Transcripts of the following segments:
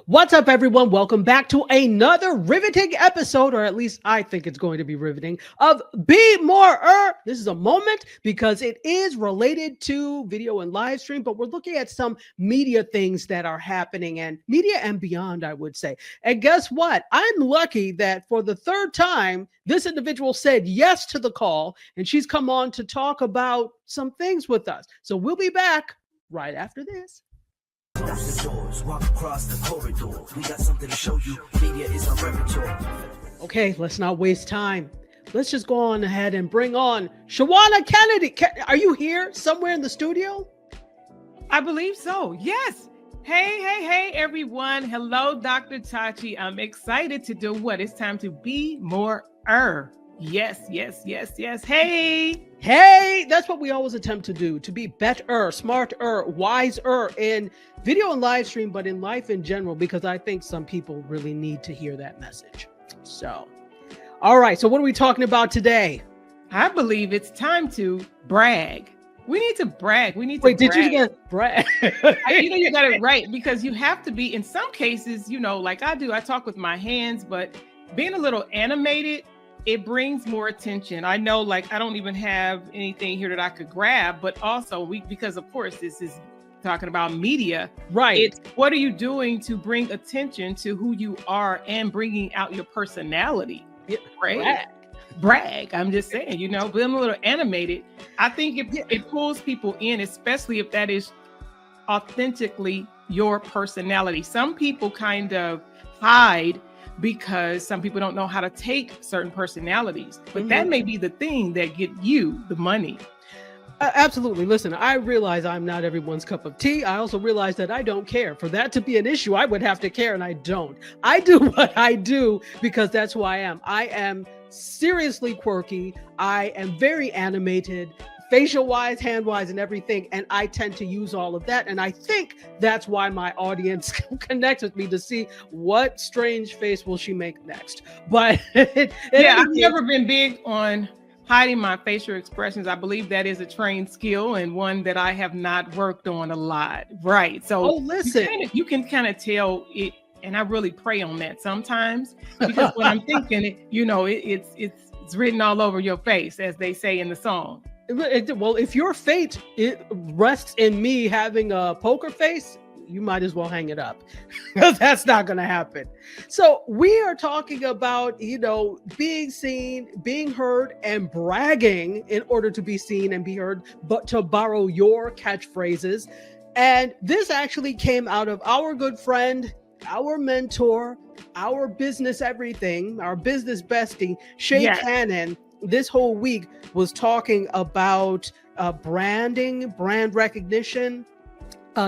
What's up, everyone? Welcome back to another riveting episode, or at least I think it's going to be riveting, of Be.More. This is a moment because it is related to video and live stream, but we're looking at some media things that are happening and media and beyond, I would say. And guess what? I'm lucky that for the third time, this individual said yes to the call, and she's come on to talk about some things with us. So we'll be back right after this. Close the doors, walk across the corridor. We got something to show you. Media is our repertoire. Okay, let's not waste time. Let's just go on ahead and bring on Shawanna Kennedy. Are you here somewhere in the studio? I believe so. Yes. Hey, everyone. Hello, Dr. Tachi. I'm excited to do what? It's time to be more. Yes. Hey, that's what we always attempt to do, to be better, smarter, wiser in video and live stream, but in life in general, because I think some people really need to hear that message. So, all right. So what are we talking about today? I believe it's time to brag. We need to brag. Wait, did you get brag? You got it right, because you have to be, in some cases, like I do, I talk with my hands, but being a little animated, it brings more attention. I know, like, I don't even have anything here that I could grab, but also because of course this is talking about media, right? It's what are you doing to bring attention to who you are and bringing out your personality, right? Brag. I'm just saying, being a little animated. I think it pulls people in, especially if that is authentically your personality. Some people kind of hide because some people don't know how to take certain personalities, but that may be the thing that get you the money. Absolutely. Listen, I realize I'm not everyone's cup of tea. I also realize that I don't care. For that to be an issue, I would have to care, and I don't. I do what I do because that's who I am. I am seriously quirky. I am very animated, facial wise, hand wise, and everything. And I tend to use all of that. And I think that's why my audience connects with me, to see what strange face will she make next. But I've never been big on hiding my facial expressions. I believe that is a trained skill and one that I have not worked on a lot. Right. So listen, you can kind of tell it. And I really pray on that sometimes, because when I'm thinking it, it's written all over your face, as they say in the song. Well, if your fate rests in me having a poker face, you might as well hang it up, because that's not going to happen. So we are talking about, being seen, being heard, and bragging in order to be seen and be heard, but to borrow your catchphrases. And this actually came out of our good friend, our mentor, our business everything, our business bestie, Shay Cannon. This whole week was talking about branding, brand recognition,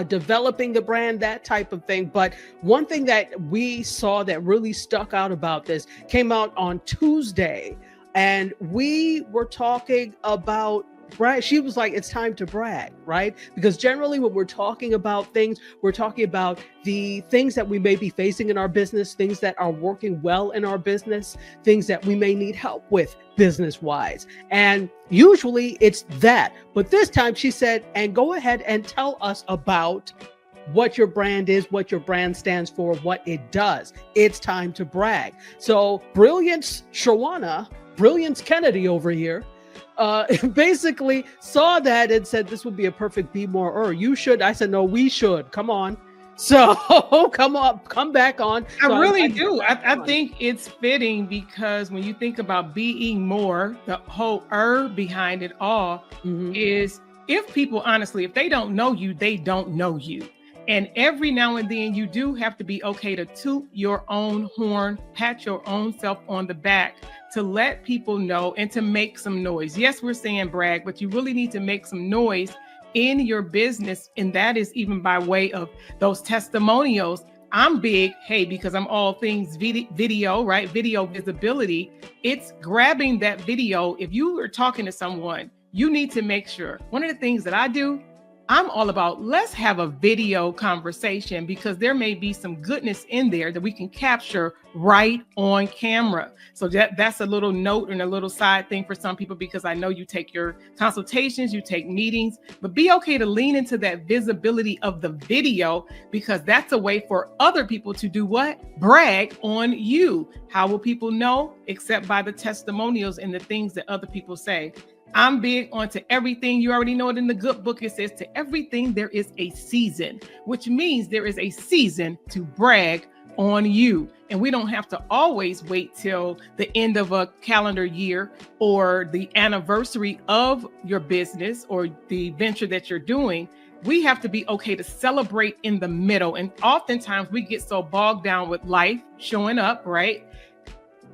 developing the brand, that type of thing. But one thing that we saw that really stuck out about this came out on Tuesday, and we were talking about brag. She was like, it's time to brag, right? Because generally when we're talking about things, we're talking about the things that we may be facing in our business, things that are working well in our business, things that we may need help with business wise. And usually it's that. But this time she said, and go ahead and tell us about what your brand is, what your brand stands for, what it does. It's time to brag. So Brilliance Shawanna, Brilliance Kennedy over here, basically saw that and said, this would be a perfect Be.More. You should. I said, no, we should. Come on. So come back on. I So really do. I think it's fitting, because when you think about being more, the whole behind it all is, if people, honestly, if they don't know you, they don't know you. And every now and then you do have to be okay to toot your own horn, pat your own self on the back, to let people know and to make some noise. Yes, we're saying brag, but you really need to make some noise in your business. And that is even by way of those testimonials. I'm big, because I'm all things video, right? Video visibility. It's grabbing that video. If you are talking to someone, you need to make sure. One of the things that I do, I'm all about, let's have a video conversation, because there may be some goodness in there that we can capture right on camera. So that's a little note and a little side thing for some people, because I know you take your consultations, you take meetings, but be okay to lean into that visibility of the video, because that's a way for other people to do what? Brag on you. How will people know? Except by the testimonials and the things that other people say. I'm big onto everything. You already know it in the good book. It says, to everything there is a season, which means there is a season to brag on you. And we don't have to always wait till the end of a calendar year or the anniversary of your business or the venture that you're doing. We have to be okay to celebrate in the middle. And oftentimes we get so bogged down with life showing up, right,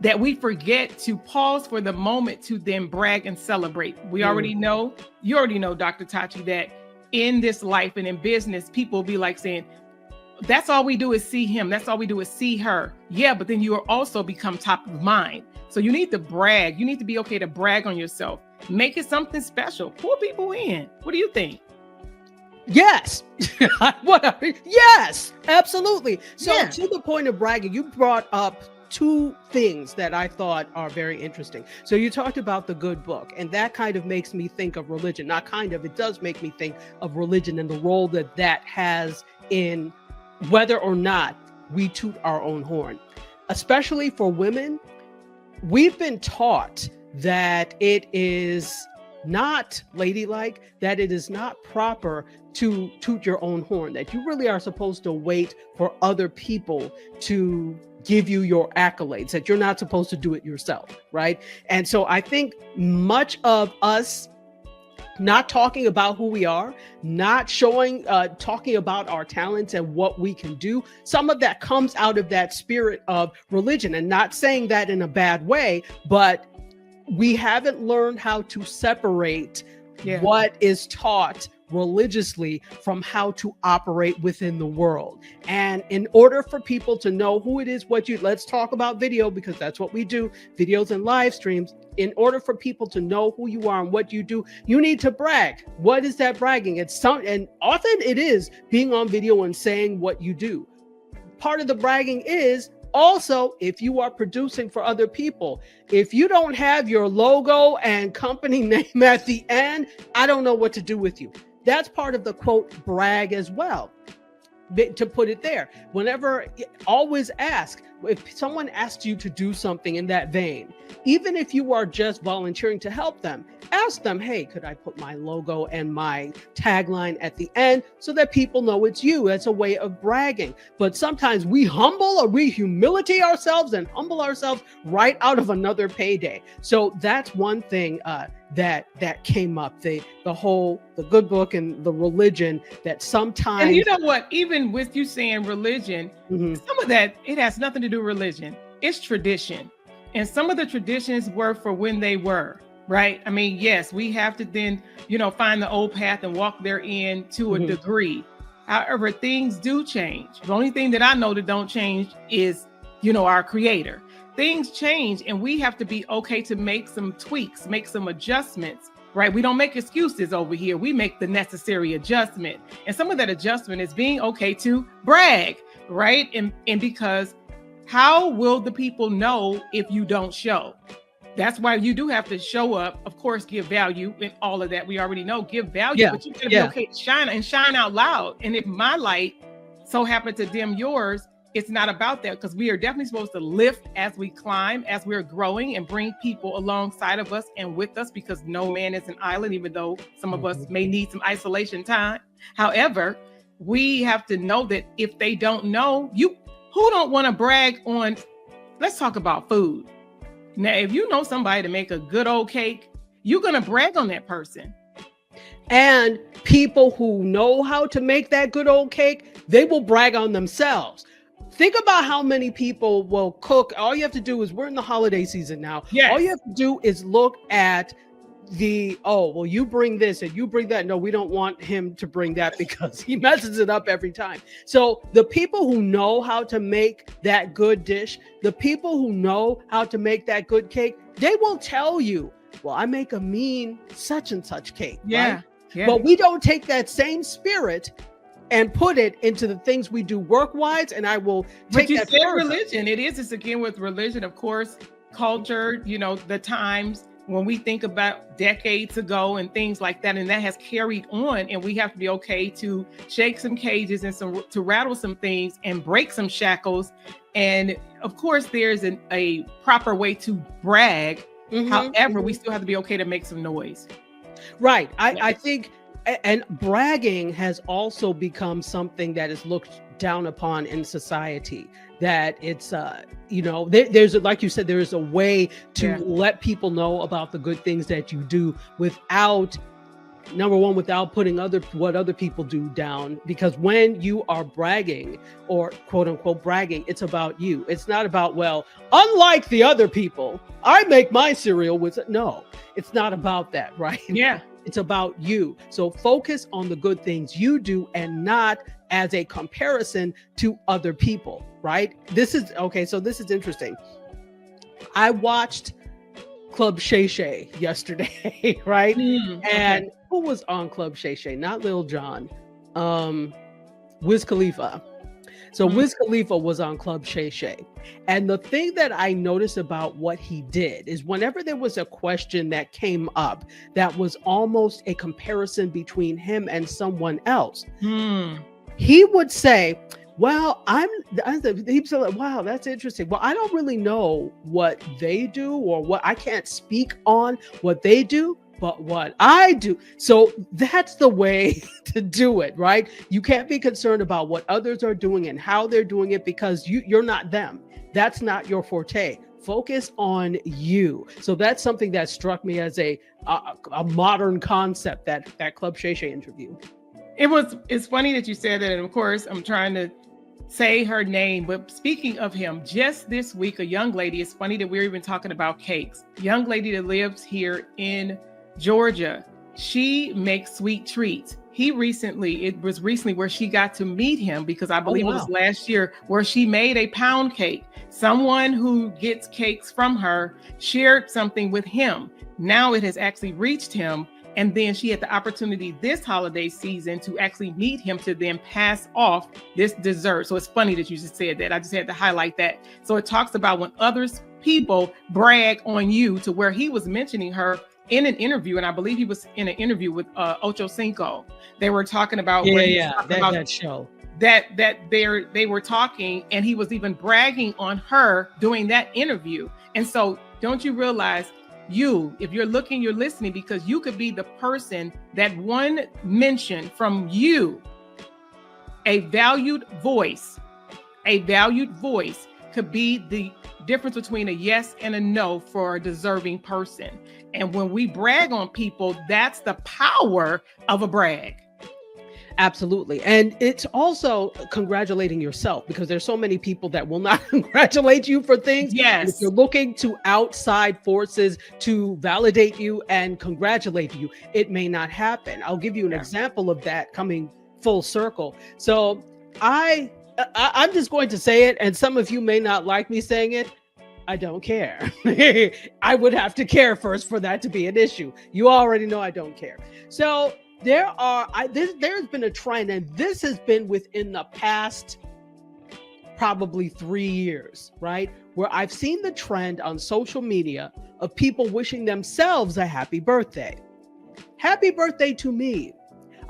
that we forget to pause for the moment to then brag and celebrate. We already know, you already know, Dr. Tachi, that in this life and in business, people will be like saying, that's all we do is see him. That's all we do is see her. Yeah, but then you will also become top of mind. So you need to brag. You need to be okay to brag on yourself. Make it something special. Pull people in. What do you think? Yes. Yes, absolutely. So to the point of bragging, you brought up two things that I thought are very interesting. So you talked about the good book, and that kind of makes me think of religion. Not kind of, it does make me think of religion and the role that that has in whether or not we toot our own horn. Especially for women, we've been taught that it is not ladylike, that it is not proper to toot your own horn, that you really are supposed to wait for other people to give you your accolades, that you're not supposed to do it yourself, right? And so I think much of us not talking about who we are, not showing, talking about our talents and what we can do, some of that comes out of that spirit of religion, and not saying that in a bad way, but we haven't learned how to separate what is taught religiously from how to operate within the world. And in order for people to know who it is, let's talk about video, because that's what we do, videos and live streams. In order for people to know who you are and what you do, you need to brag. What is that bragging? And often it is being on video and saying what you do. Part of the bragging is also, if you are producing for other people, if you don't have your logo and company name at the end, I don't know what to do with you. That's part of the quote brag as well, to put it there. Always ask, if someone asks you to do something in that vein, even if you are just volunteering to help them, ask them, hey, could I put my logo and my tagline at the end so that people know it's you? That's a way of bragging. But sometimes we humility ourselves and humble ourselves right out of another payday. So that's one thing that came up, the good book and the religion that sometimes. And you know what, even with you saying religion, some of that, it has nothing to do with religion. It's tradition. And some of the traditions were for when they were, right? I mean, yes, we have to then, find the old path and walk therein to a degree. However, things do change. The only thing that I know that don't change is, our creator. Things change, and we have to be okay to make some tweaks, make some adjustments, right? We don't make excuses over here. We make the necessary adjustment. And some of that adjustment is being okay to brag, right? And because how will the people know if you don't show? That's why you do have to show up, of course, give value and all of that. We already know, give value, but you gotta be okay to shine and shine out loud. And if my light so happened to dim yours, it's not about that, because we are definitely supposed to lift as we climb, as we're growing, and bring people alongside of us and with us, because no man is an island, even though some of us may need some isolation time. However, we have to know that if they don't know, who don't want to brag on, let's talk about food. Now, if you know somebody to make a good old cake, you're going to brag on that person. And people who know how to make that good old cake, they will brag on themselves. Think about how many people will cook. All you have to do is, we're in the holiday season now. Yes. All you have to do is look at you bring this and you bring that. No, we don't want him to bring that because he messes it up every time. So the people who know how to make that good dish, the people who know how to make that good cake, they will tell you, well, I make a mean such and such cake. Yeah. Right? Yeah. But we don't take that same spirit and put it into the things we do work-wise. And I will take But you that said further. religion. It's again with religion, of course, culture, the times when we think about decades ago and things like that, and that has carried on, and we have to be okay to shake some cages and to rattle some things and break some shackles. And of course, there's a proper way to brag. However, we still have to be okay to make some noise. Right. I think, and bragging has also become something that is looked down upon in society, that it's, there's, like you said, there is a way to let people know about the good things that you do without, number one, without putting what other people do down. Because when you are bragging, or quote unquote bragging, it's about you. It's not about, well, unlike the other people, I make my cereal with, no, it's not about that, right? Yeah. It's about you. So focus on the good things you do and not as a comparison to other people, right? This is interesting. I watched Club Shay Shay yesterday, right? And who was on Club Shay Shay? Not Lil Jon, Wiz Khalifa. So Wiz Khalifa was on Club Shay Shay. And the thing that I noticed about what he did is whenever there was a question that came up that was almost a comparison between him and someone else, he would say, well, he'd say, wow, that's interesting. Well, I don't really know what they do, or what, I can't speak on what they do, but what I do. So that's the way to do it, right? You can't be concerned about what others are doing and how they're doing it, because you're not them. That's not your forte. Focus on you. So that's something that struck me as a modern concept, that Club Shay Shay interview. It's funny that you said that. And of course, I'm trying to say her name, but speaking of him, just this week, a young lady, it's funny that we're even talking about cakes. Young lady that lives here in Georgia, she makes sweet treats. It was recently where she got to meet him, because I believe it was last year, where she made a pound cake. Someone who gets cakes from her shared something with him. Now it has actually reached him. And then she had the opportunity this holiday season to actually meet him, to then pass off this dessert. So it's funny that you just said that. I just had to highlight that. So it talks about when people brag on you, to where he was mentioning her in an interview. And I believe he was in an interview with Ocho Cinco. They were talking about that show. That they were talking, and he was even bragging on her during that interview. And so don't you realize, if you're listening, because you could be the person that one mention from you, a valued voice could be the difference between a yes and a no for a deserving person. And when we brag on people, that's the power of a brag. Absolutely. And it's also congratulating yourself, because there's so many people that will not congratulate you for things. Yes. If you're looking to outside forces to validate you and congratulate you, it may not happen. I'll give you an example of that coming full circle. So I'm just going to say it, and some of you may not like me saying it. I don't care. I would have to care first for that to be an issue. You already know I don't care. So there's been a trend, and this has been within the past probably 3 years, right? Where I've seen the trend on social media of people wishing themselves a happy birthday. Happy birthday to me.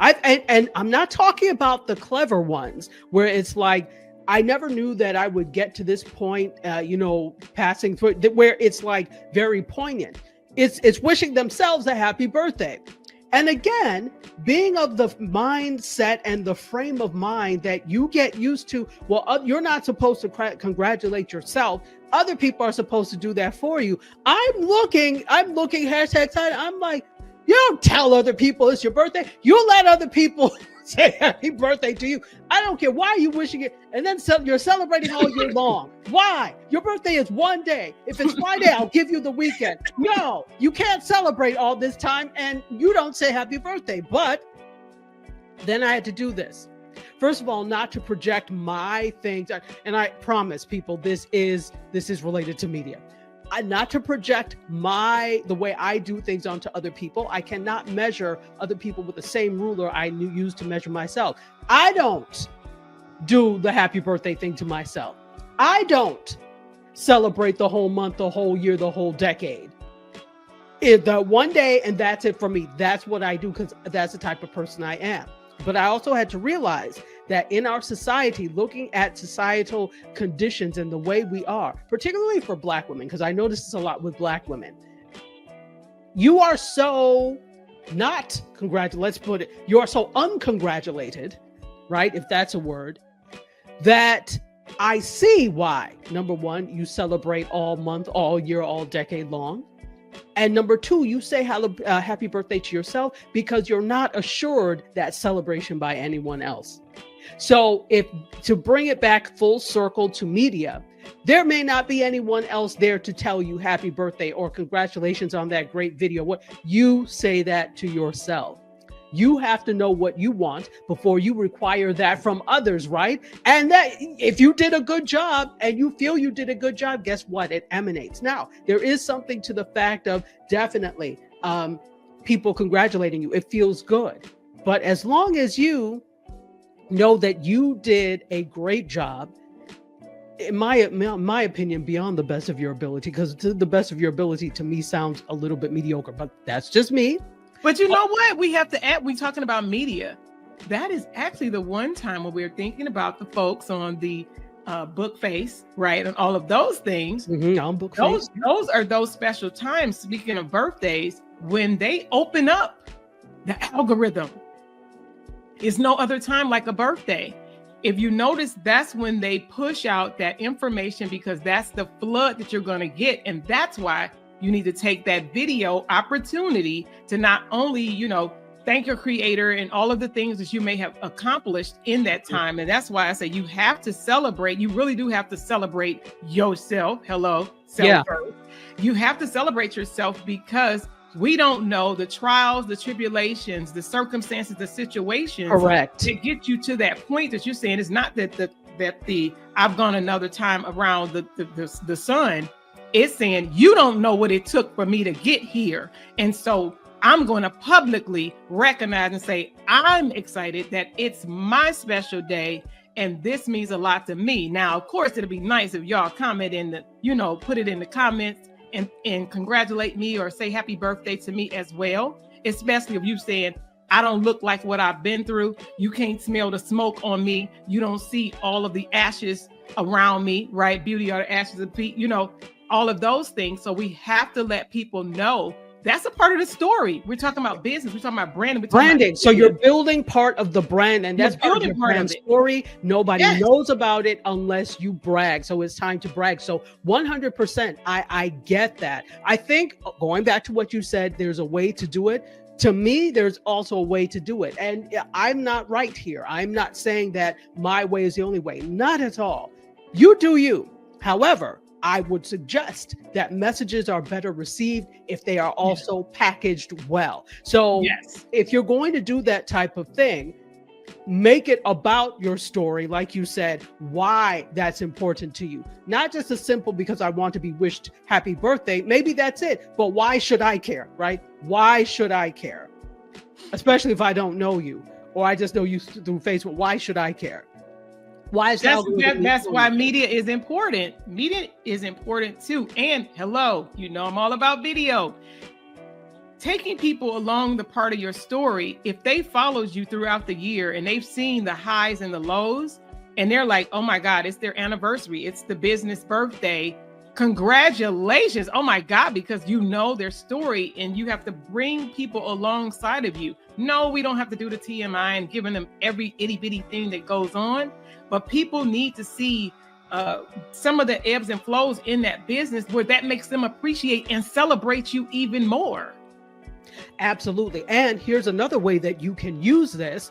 And I'm not talking about the clever ones where it's like, I never knew that I would get to this point, passing through, where it's like very poignant. It's wishing themselves a happy birthday. And again, being of the mindset and the frame of mind that you get used to, well, you're not supposed to congratulate yourself. Other people are supposed to do that for you. I'm looking hashtag side. I'm like, you don't tell other people it's your birthday. You let other people say happy birthday to you. I don't care. Why are you wishing it? And then you're celebrating all year long. Why? Your birthday is one day. If it's Friday, I'll give you the weekend. No, you can't celebrate all this time and you don't say happy birthday. But then I had to do this. First of all, not to project my things. And I promise people, this is related to media. not to project the way I do things onto other people. I cannot measure other people with the same ruler I use to measure myself. I don't do the happy birthday thing to myself. I don't celebrate the whole month, the whole year, the whole decade. The one day, and that's it for me. That's what I do, because that's the type of person I am. But I also had to realize that in our society, looking at societal conditions and the way we are, particularly for Black women, because I notice this a lot with Black women, you are so not congratulated, let's put it, you are so uncongratulated, right? If that's a word, that I see why. Number one, you celebrate all month, all year, all decade long. And number two, you say happy birthday to yourself because you're not assured that celebration by anyone else. So to bring it back full circle to media, there may not be anyone else there to tell you happy birthday or congratulations on that great video. What you say that to yourself. You have to know what you want before you require that from others, right? And that if you did a good job and you feel you did a good job, guess what? It emanates. Now, there is something to the fact of definitely people congratulating you. It feels good. But as long as you know that you did a great job, in my opinion, beyond the best of your ability, because the best of your ability to me sounds a little bit mediocre, but that's just me. But you know what? We have to add, we're talking about media. That is actually the one time when we're thinking about the folks on the book face, right? And all of those things. On book face. Those are those special times, speaking of birthdays, when they open up the algorithm. It's no other time like a birthday. If you notice, that's when they push out that information, because that's the flood that you're going to get. And that's why you need to take that video opportunity to not only, thank your creator and all of the things that you may have accomplished in that time. And that's why I say you have to celebrate. You really do have to celebrate yourself. Hello, self first. You have to celebrate yourself, because we don't know the trials, the tribulations, the circumstances, the situations. Correct. To get you to that point that you're saying. It's not that I've gone another time around the sun. It's saying you don't know what it took for me to get here. And so I'm going to publicly recognize and say, I'm excited that it's my special day. And this means a lot to me. Now, of course, it'd be nice if y'all comment put it in the comments and congratulate me or say happy birthday to me as well. Especially if you saying, I don't look like what I've been through. You can't smell the smoke on me. You don't see all of the ashes around me, right? Beauty are the ashes of feet, all of those things. So we have to let people know that's a part of the story. We're talking about business. We're talking about branding. So you're building part of the brand, and that's part of your brand story. Nobody knows about it unless you brag. So it's time to brag. So 100%, I get that. I think going back to what you said, there's a way to do it. To me, there's also a way to do it. And I'm not right here. I'm not saying that my way is the only way. Not at all. You do you. However, I would suggest that messages are better received if they are also packaged well. So if you're going to do that type of thing, make it about your story, like you said, why that's important to you. Not just a simple because I want to be wished happy birthday. Maybe that's it. But why should I care, right? Why should I care? Especially if I don't know you or I just know you through Facebook. Why should I care? Why is that's why media is important. Media is important too. And hello, I'm all about video. Taking people along the part of your story, if they followed you throughout the year and they've seen the highs and the lows, and they're like, oh my God, it's their anniversary. It's the business birthday. Congratulations. Oh my God, because you know their story and you have to bring people alongside of you. No, we don't have to do the TMI and giving them every itty bitty thing that goes on. But people need to see some of the ebbs and flows in that business where that makes them appreciate and celebrate you even more. Absolutely. And here's another way that you can use this.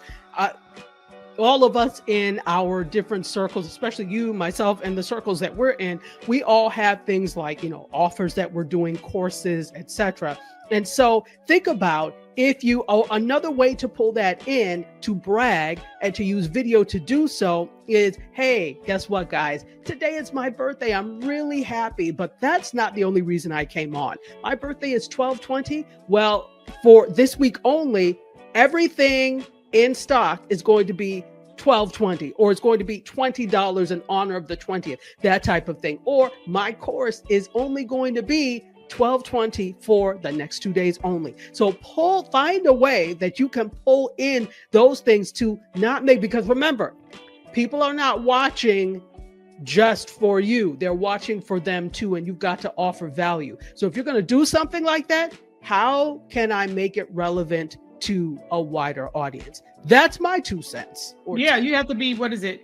all of us in our different circles, especially you, myself, and the circles that we're in, we all have things like, offers that we're doing, courses, etc. And so think about if you, another way to pull that in to brag and to use video to do so is, hey, guess what, guys? Today is my birthday. I'm really happy, but that's not the only reason I came on. My birthday is 12/20. Well, for this week only, everything in stock is going to be 12/20, or it's going to be $20 in honor of the 20th, that type of thing. Or my course is only going to be 12/20 for the next 2 days only. So find a way that you can pull in those things to not make, because remember, people are not watching just for you. They're watching for them too, and you've got to offer value. So if you're going to do something like that, how can I make it relevant to a wider audience? That's my 2 cents. Yeah, you have to be,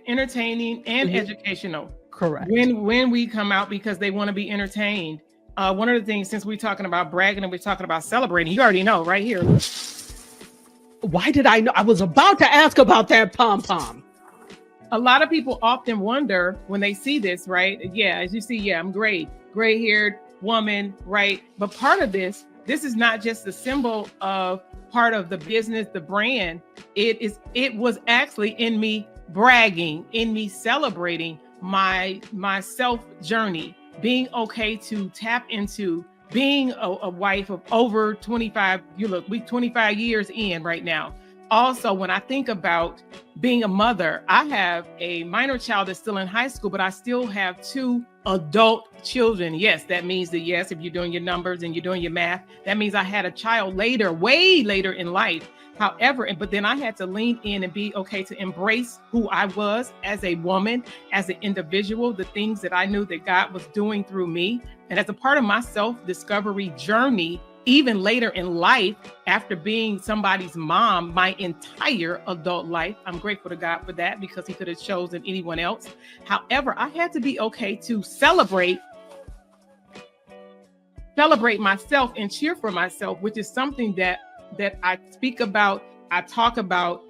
entertaining and educational. Correct. When we come out, because they want to be entertained. One of the things, since we're talking about bragging and we're talking about celebrating, you already know right here. Why did I know? I was about to ask about that pom-pom. A lot of people often wonder when they see this, right? Yeah, as you see, I'm gray-haired woman, right? But part of this is not just the symbol of part of the business, the brand. It was actually in me bragging, in me celebrating my self journey, being okay to tap into being a wife of over 25. We 25 years in right now. Also, when I think about being a mother, I have a minor child that's still in high school, but I still have 2 adult children. Yes, that means that, yes, if you're doing your numbers and you're doing your math, that means I had a child later, way later in life. However, but then I had to lean in and be okay to embrace who I was as a woman, as an individual, the things that I knew that God was doing through me. And as a part of my self-discovery journey, even later in life, after being somebody's mom my entire adult life, I'm grateful to God for that, because he could have chosen anyone else. However, I had to be okay to celebrate myself and cheer for myself, which is something that I speak about, I talk about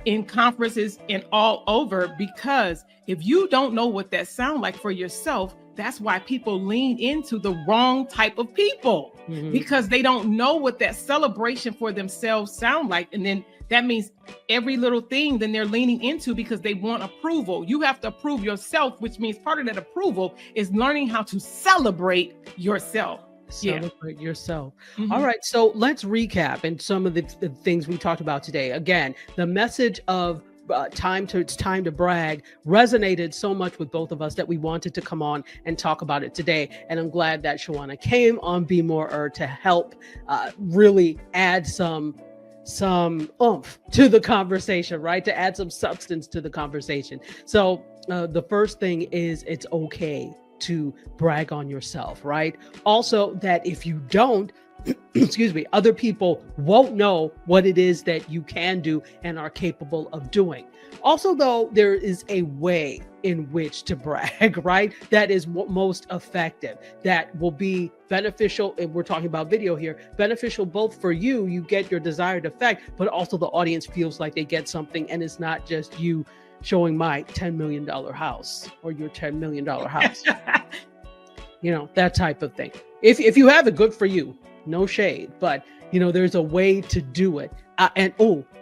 in conferences and all over, because if you don't know what that sounds like for yourself, that's why people lean into the wrong type of people, because they don't know what that celebration for themselves sound like. And then that means every little thing then they're leaning into because they want approval. You have to approve yourself, which means part of that approval is learning how to celebrate yourself. Celebrate yourself. All right. So let's recap and some of the things we talked about today. Again, the message of it's time to brag resonated so much with both of us that we wanted to come on and talk about it today. And I'm glad that Shawanna came on Be.More to help really add some oomph to the conversation, right? To add some substance to the conversation. So the first thing is it's okay to brag on yourself, right? Also, that if you don't, excuse me, other people won't know what it is that you can do and are capable of doing. Also, though, there is a way in which to brag, right? That is what most effective, that will be beneficial. And we're talking about video here, beneficial both for you get your desired effect, but also the audience feels like they get something, and it's not just you showing my $10 million house or your $10 million house, that type of thing. If you have it, good for you. No shade, but there's a way to do it.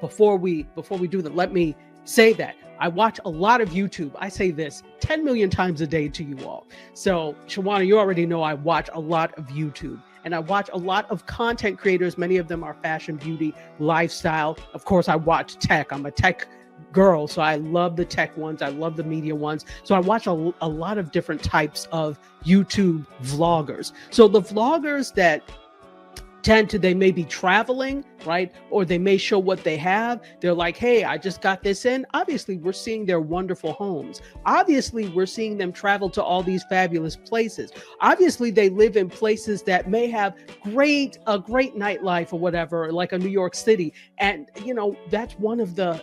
Before we do that, let me say that I watch a lot of YouTube. I say this 10 million times a day to you all. So Shawanna, you already know I watch a lot of YouTube, and I watch a lot of content creators. Many of them are fashion, beauty, lifestyle. Of course, I watch tech. I'm a tech girl, so I love the tech ones. I love the media ones. So I watch a lot of different types of YouTube vloggers. So the vloggers that they may be traveling, right? Or they may show what they have. They're like, hey, I just got this in. Obviously, we're seeing their wonderful homes. Obviously, we're seeing them travel to all these fabulous places. Obviously, they live in places that may have a great nightlife or whatever, like a New York City. And, that's one of the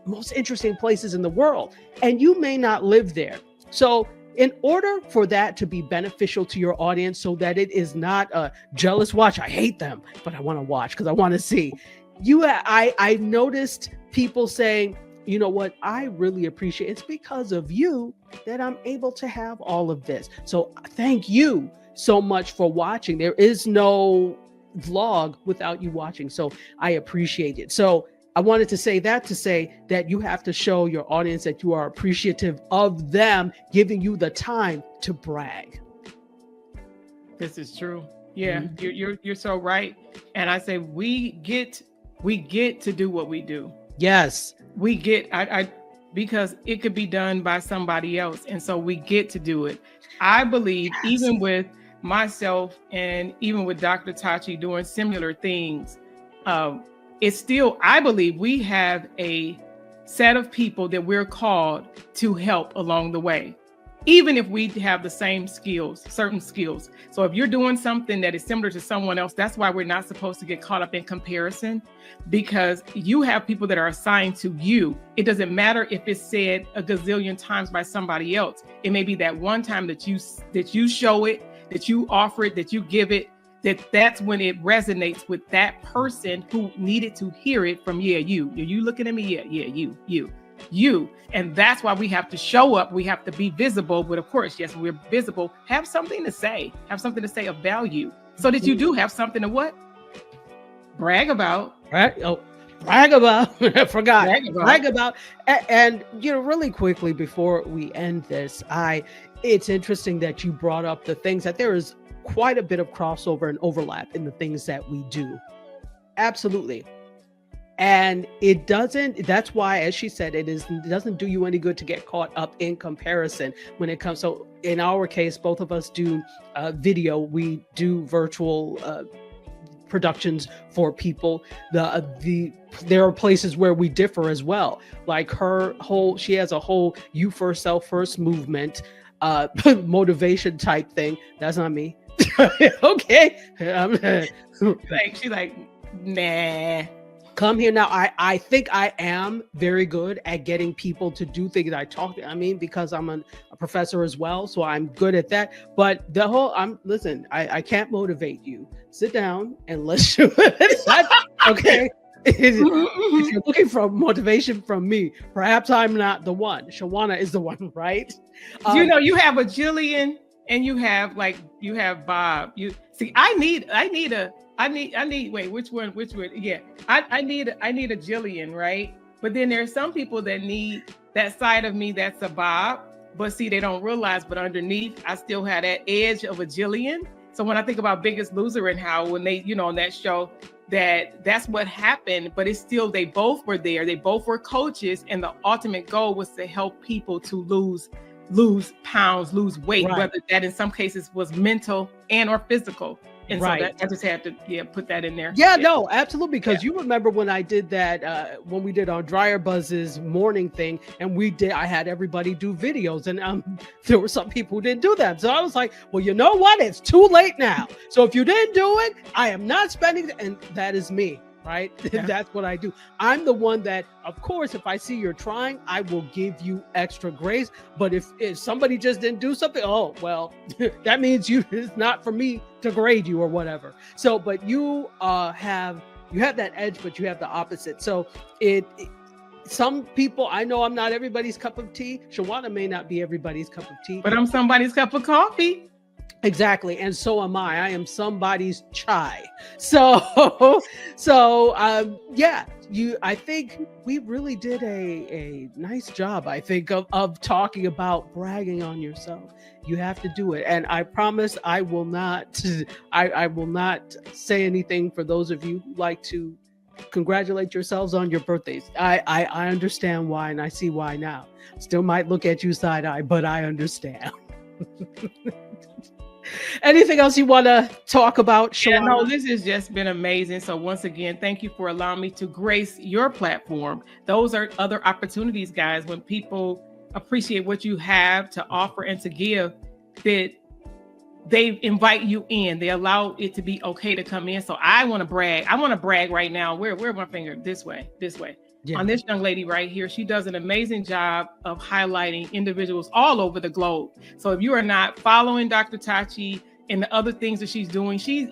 most interesting places in the world. And you may not live there. So in order for that to be beneficial to your audience, so that it is not a jealous watch, I hate them, but I want to watch because I want to see. I noticed people saying, you know what? I really appreciate it's because of you that I'm able to have all of this. So thank you so much for watching. There is no vlog without you watching. So I appreciate it. So I wanted to say that you have to show your audience that you are appreciative of them giving you the time to brag. This is true. Yeah, you're so right. And I say we get to do what we do. Yes. We get because it could be done by somebody else. And so we get to do it. I believe even with myself and even with Dr. Tachi doing similar things, it's still, I believe we have a set of people that we're called to help along the way, even if we have the same skills, certain skills. So if you're doing something that is similar to someone else, that's why we're not supposed to get caught up in comparison, because you have people that are assigned to you. It doesn't matter if it's said a gazillion times by somebody else. It may be that one time that you show it, that you offer it, that you give it, that's when it resonates with that person who needed to hear it from, you looking at me? You. And that's why we have to show up. We have to be visible. But of course, yes, we're visible. Have something to say of value so that you do have something to what? Brag about. Brag about. Forgot. Brag about. And really quickly before we end this, it's interesting that you brought up the things that there is quite a bit of crossover and overlap in the things that we do. Absolutely. And that's why, as she said, it doesn't do you any good to get caught up in comparison when it comes. So in our case, both of us do video. We do virtual productions for people. There are places where we differ as well. Like she has a whole you first, self first movement, motivation type thing. That's not me. Okay. She's like, nah. Come here now. I think I am very good at getting people to do things because I'm a professor as well. So I'm good at that. But I can't motivate you. Sit down and let's do it. Okay. If you're looking for motivation from me, perhaps I'm not the one. Shawanna is the one, right? You have a Jillian and you have Bob. Wait, which one? Yeah, I need a Jillian, right? But then there's some people that need that side of me that's a Bob, but see, they don't realize, but underneath, I still have that edge of a Jillian. So when I think about Biggest Loser and how when they, on that show, that's what happened, but it's still, they both were there. They both were coaches. And the ultimate goal was to help people to lose pounds, lose weight, right. Whether that in some cases was mental and or physical. And right. So I just had to put that in there. Yeah, no, absolutely. Because you remember when I did that, when we did our Dryer Buzz's morning thing, and I had everybody do videos, and there were some people who didn't do that. So I was like, well, you know what? It's too late now. So if you didn't do it, I am not spending, and that is me. Right? Yeah. That's what I do. I'm the one that, of course, if I see you're trying, I will give you extra grace. But if somebody just didn't do something, oh, well, that means it's not for me to grade you or whatever. So, but you have that edge, but you have the opposite. So some people, I know I'm not everybody's cup of tea. Shawanna may not be everybody's cup of tea. But I'm somebody's cup of coffee. Exactly. And so am I. I am somebody's chai. So I think we really did a nice job, I think, of talking about bragging on yourself. You have to do it. And I promise I will not say anything for those of you who like to congratulate yourselves on your birthdays. I understand why, and I see why now. Still might look at you side eye, but I understand. Anything else you want to talk about, Shawanna? Yeah, no, this has just been amazing. So once again, thank you for allowing me to grace your platform. Those are other opportunities, guys, when people appreciate what you have to offer and to give, that they invite you in. They allow it to be okay to come in. So I want to brag. I want to brag right now. Where my finger? This way. Yeah. On this young lady right here. She does an amazing job of highlighting individuals all over the globe. So if you are not following Dr. Tachi and the other things that she's doing, she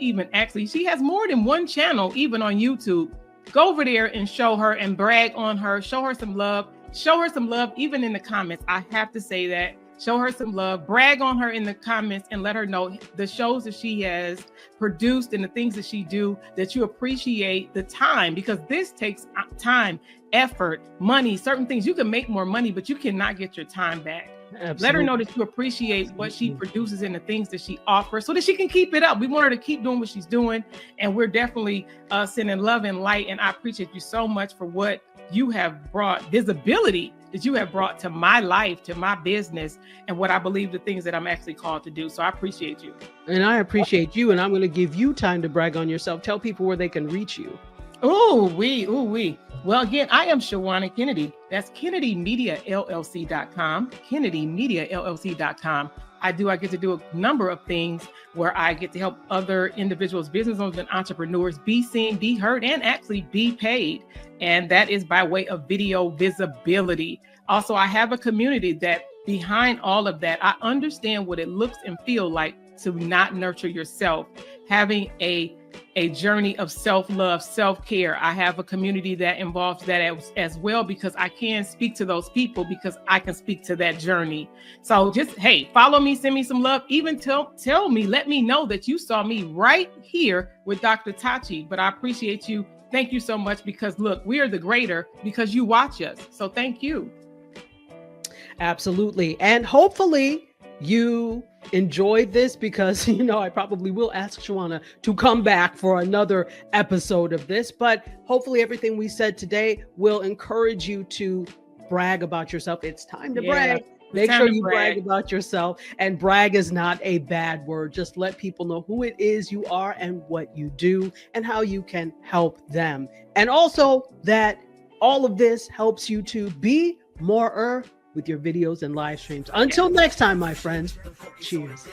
has more than one channel, even on YouTube. Go over there and show her and brag on her, show her some love. show her some love, even in the comments. I have to say that. Show her some love, brag on her in the comments, and let her know the shows that she has produced and the things that she do, that you appreciate the time, because this takes time, effort, money, certain things. You can make more money, but you cannot get your time back. Absolutely. Let her know that you appreciate what she produces and the things that she offers, so that she can keep it up. We want her to keep doing what she's doing, and we're definitely sending love and light. And I appreciate you so much for what you have brought, visibility that you have brought to my life, to my business, and what I believe the things that I'm actually called to do. So I appreciate you. And I appreciate you. And I'm going to give you time to brag on yourself. Tell people where they can reach you. Ooh wee. Well, again, I am Shawanna Kennedy. That's KennedyMediaLLC.com, KennedyMediaLLC.com. I get to do a number of things where I get to help other individuals, business owners, and entrepreneurs be seen, be heard, and actually be paid. And that is by way of video visibility. Also, I have a community that behind all of that, I understand what it looks and feel like to not nurture yourself, having a journey of self-love, self-care. I have a community that involves that as well, because I can speak to those people, because I can speak to that journey. So just, hey, follow me, send me some love, even tell me, let me know that you saw me right here with Dr. Tachi. But I appreciate you. Thank you so much, because look, we are the greater because you watch us. So thank you. Absolutely. And hopefully you enjoyed this, because I probably will ask Shawanna to come back for another episode of this, but hopefully everything we said today will encourage you to brag about yourself. It's time to brag. Make sure you brag about yourself, and brag is not a bad word. Just let people know who it is you are and what you do and how you can help them. And also that all of this helps you to be more with your videos and live streams. Until next time, my friends, cheers.